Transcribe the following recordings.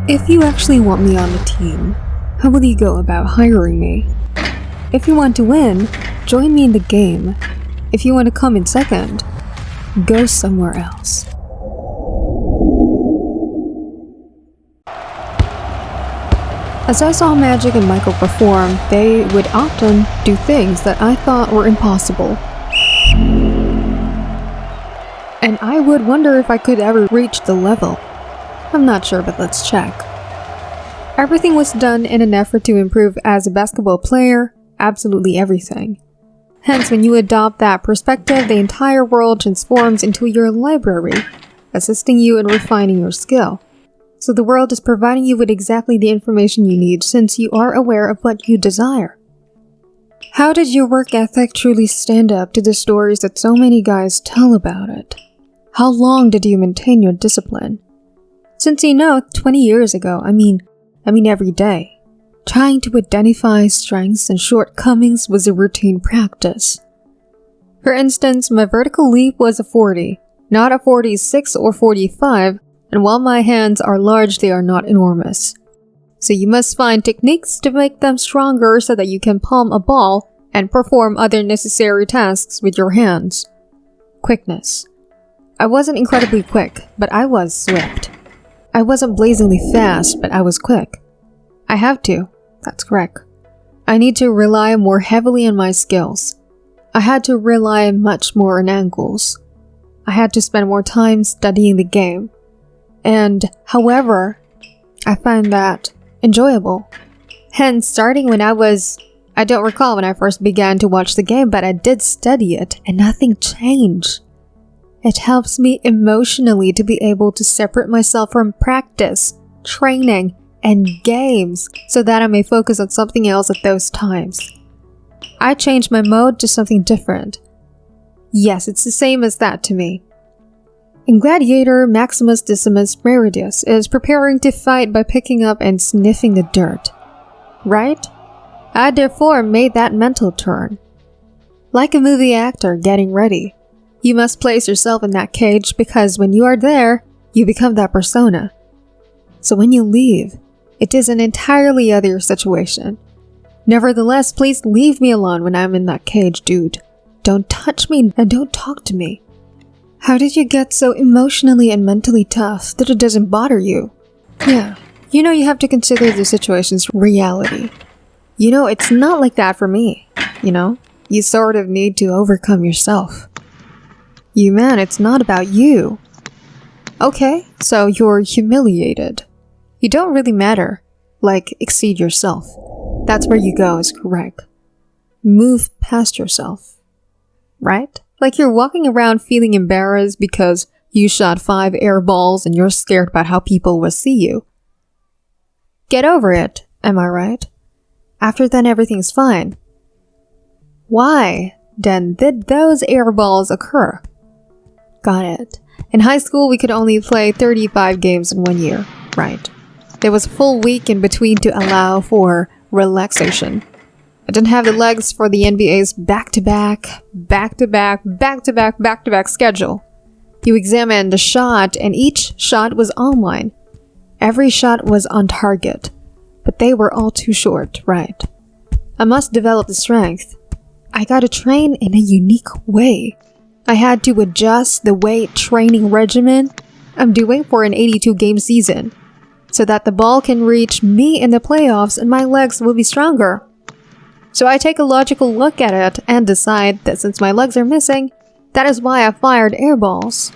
If you actually want me on the team, how will you go about hiring me? If you want to win, join me in the game. If you want to come in second, go somewhere else. As I saw Magic and Michael perform, they would often do things that I thought were impossible. And I would wonder if I could ever reach the level. I'm not sure, but let's check. Everything was done in an effort to improve as a basketball player, absolutely everything. Hence, when you adopt that perspective, the entire world transforms into your library, assisting you in refining your skill. So the world is providing you with exactly the information you need since you are aware of what you desire. How did your work ethic truly stand up to the stories that so many guys tell about it? How long did you maintain your discipline? Since 20 years ago, I mean every day. Trying to identify strengths and shortcomings was a routine practice. For instance, my vertical leap was a 40, not a 46 or 45, and while my hands are large, they are not enormous. So you must find techniques to make them stronger so that you can palm a ball and perform other necessary tasks with your hands. Quickness. I wasn't incredibly quick, but I was swift. I wasn't blazingly fast, but I was quick. I have to. That's correct. I need to rely more heavily on my skills. I had to rely much more on angles. I had to spend more time studying the game. And, however, I find that enjoyable. Hence, starting when I don't recall when I first began to watch the game, but I did study it and nothing changed. It helps me emotionally to be able to separate myself from practice, training, and games so that I may focus on something else at those times. I changed my mode to something different. Yes, it's the same as that to me. In Gladiator, Maximus Decimus Meridius is preparing to fight by picking up and sniffing the dirt. Right? I therefore made that mental turn. Like a movie actor getting ready, you must place yourself in that cage because when you are there, you become that persona. So when you leave, it is an entirely other situation. Nevertheless, please leave me alone when I'm in that cage, dude. Don't touch me and don't talk to me. How did you get so emotionally and mentally tough that it doesn't bother you? Yeah, you have to consider the situation's reality. It's not like that for me, You sort of need to overcome yourself. It's not about you. Okay, so you're humiliated. You don't really matter. Exceed yourself. That's where you go is correct. Move past yourself. Right? You're walking around feeling embarrassed because you shot 5 air balls and you're scared about how people will see you. Get over it, am I right? After then, everything's fine. Why, then, did those air balls occur? Got it. In high school, we could only play 35 games in 1 year, right? There was a full week in between to allow for relaxation. I didn't have the legs for the NBA's back-to-back schedule. You examined the shot, and each shot was online. Every shot was on target, but they were all too short, right? I must develop the strength. I gotta train in a unique way. I had to adjust the weight training regimen I'm doing for an 82-game season, so that the ball can reach me in the playoffs and my legs will be stronger. So I take a logical look at it and decide that since my legs are missing, that is why I fired air balls.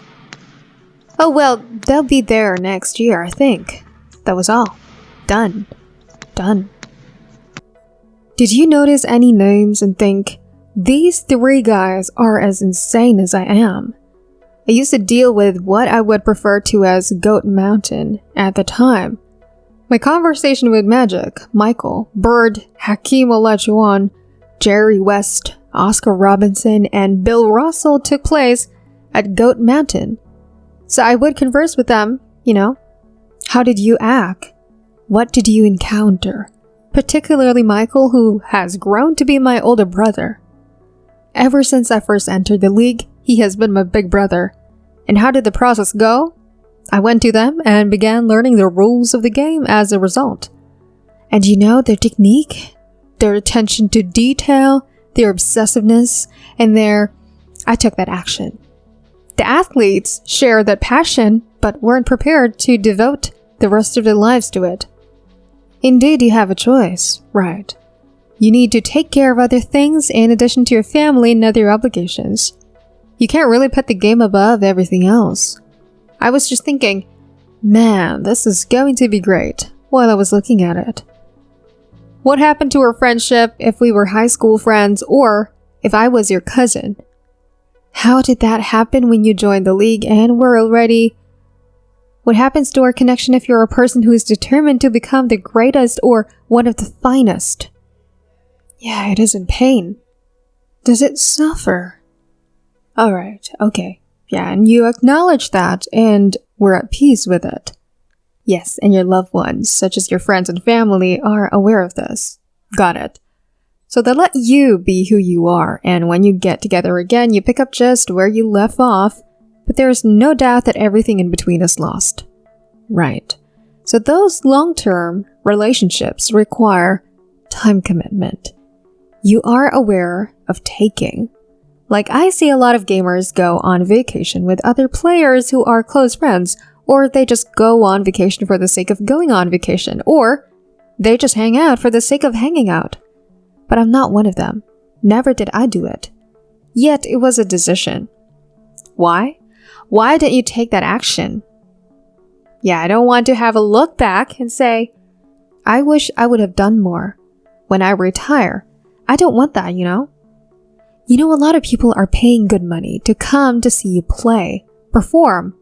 Oh well, they'll be there next year, I think. That was all. Done. Did you notice any names and think, these 3 guys are as insane as I am? I used to deal with what I would refer to as Goat Mountain at the time. My conversation with Magic, Michael, Bird, Hakeem Olajuwon, Jerry West, Oscar Robinson, and Bill Russell took place at Goat Mountain. So I would converse with them, How did you act? What did you encounter? Particularly Michael, who has grown to be my older brother. Ever since I first entered the league, he has been my big brother. And how did the process go? I went to them and began learning the rules of the game as a result. And you know, their technique, their attention to detail, their obsessiveness, and I took that action. The athletes shared that passion, but weren't prepared to devote the rest of their lives to it. Indeed, you have a choice, right? You need to take care of other things in addition to your family and other obligations. You can't really put the game above everything else. I was just thinking, man, this is going to be great while I was looking at it. What happened to our friendship if we were high school friends or if I was your cousin? How did that happen when you joined the league and were already... What happens to our connection if you're a person who is determined to become the greatest or one of the finest? Yeah, it is in pain. Does it suffer? Alright, okay. Yeah, and you acknowledge that and we're at peace with it. Yes, and your loved ones, such as your friends and family, are aware of this. Got it. So they let you be who you are, and when you get together again, you pick up just where you left off, but there's no doubt that everything in between is lost. Right. So those long-term relationships require time commitment. You are aware of taking. Like I see a lot of gamers go on vacation with other players who are close friends, or they just go on vacation for the sake of going on vacation, or they just hang out for the sake of hanging out. But I'm not one of them. Never did I do it. Yet it was a decision. Why? Why didn't you take that action? Yeah, I don't want to have a look back and say, I wish I would have done more. When I retire, I don't want that, you know? You know, a lot of people are paying good money to come to see you play, perform.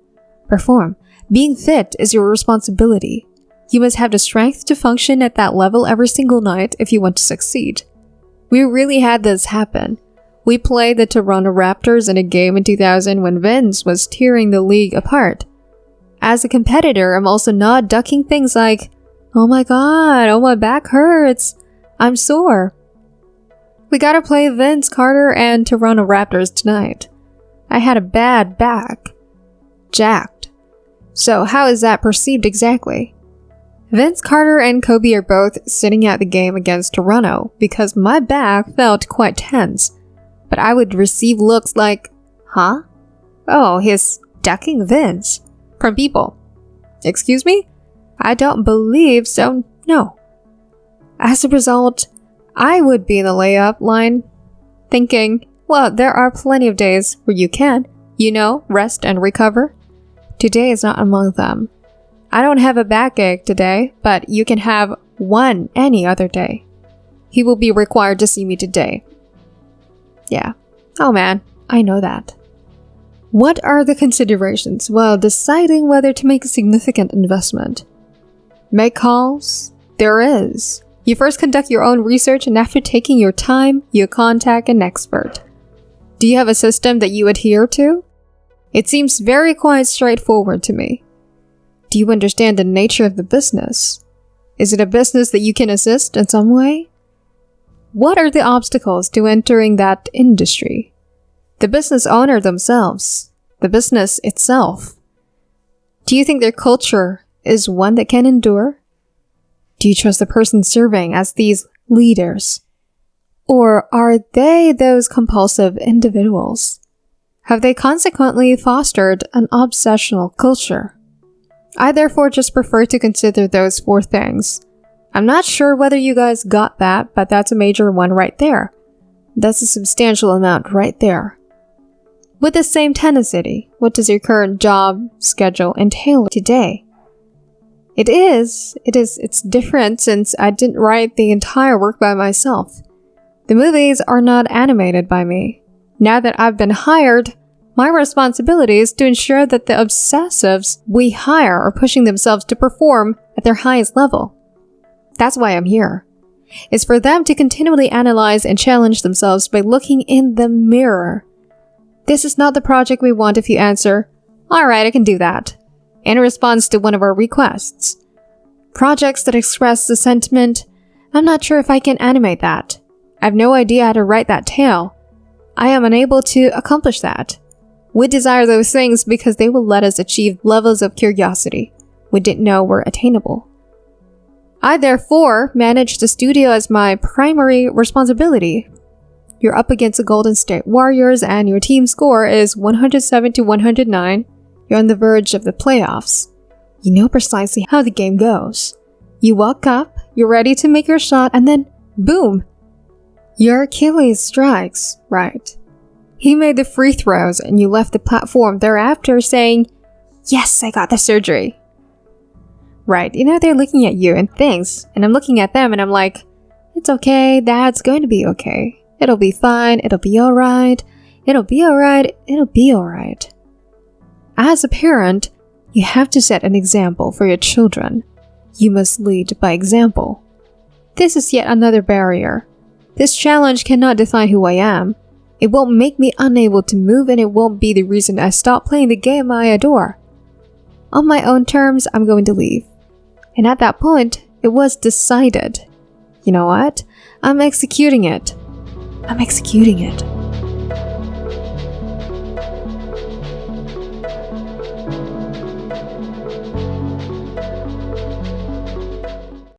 Being fit is your responsibility. You must have the strength to function at that level every single night if you want to succeed. We really had this happen. We played the Toronto Raptors in a game in 2000 when Vince was tearing the league apart. As a competitor, I'm also not ducking things like, oh my god, oh my back hurts, I'm sore. We gotta play Vince Carter and Toronto Raptors tonight. I had a bad back. Jacked. So how is that perceived exactly? Vince Carter and Kobe are both sitting at the game against Toronto because my back felt quite tense. But I would receive looks like, huh? Oh, he's ducking Vince. From people. Excuse me? I don't believe so, no. As a result, I would be in the layup line thinking, well, there are plenty of days where you can, rest and recover. Today is not among them. I don't have a backache today, but you can have one any other day. He will be required to see me today. Yeah. Oh man, I know that. What are the considerations while deciding whether to make a significant investment? Make calls? There is. You first conduct your own research, and after taking your time, you contact an expert. Do you have a system that you adhere to? It seems very quite straightforward to me. Do you understand the nature of the business? Is it a business that you can assist in some way? What are the obstacles to entering that industry? The business owner themselves, the business itself. Do you think their culture is one that can endure? Do you trust the person serving as these leaders? Or are they those compulsive individuals? Have they consequently fostered an obsessional culture? I therefore just prefer to consider those 4 things. I'm not sure whether you guys got that, but that's a major one right there. That's a substantial amount right there. With the same tenacity, what does your current job schedule entail today? It's different since I didn't write the entire work by myself. The movies are not animated by me. Now that I've been hired, my responsibility is to ensure that the obsessives we hire are pushing themselves to perform at their highest level. That's why I'm here. It's for them to continually analyze and challenge themselves by looking in the mirror. This is not the project we want if you answer, alright, I can do that, in response to one of our requests. Projects that express the sentiment, I'm not sure if I can animate that. I have no idea how to write that tale. I am unable to accomplish that. We desire those things because they will let us achieve levels of curiosity we didn't know were attainable. I therefore manage the studio as my primary responsibility. You're up against the Golden State Warriors and your team score is 107 to 109. You're on the verge of the playoffs. You know precisely how the game goes. You walk up, you're ready to make your shot, and then boom! Your Achilles strikes, right? He made the free throws and you left the platform thereafter saying, "Yes, I got the surgery." Right, you know, they're looking at you and things, and I'm looking at them and I'm like, it's okay, that's going to be okay. It'll be fine, it'll be alright, it'll be alright, it'll be alright. As a parent, you have to set an example for your children. You must lead by example. This is yet another barrier. This challenge cannot define who I am. It won't make me unable to move and it won't be the reason I stop playing the game I adore. On my own terms, I'm going to leave. And at that point, it was decided. You know what? I'm executing it. I'm executing it.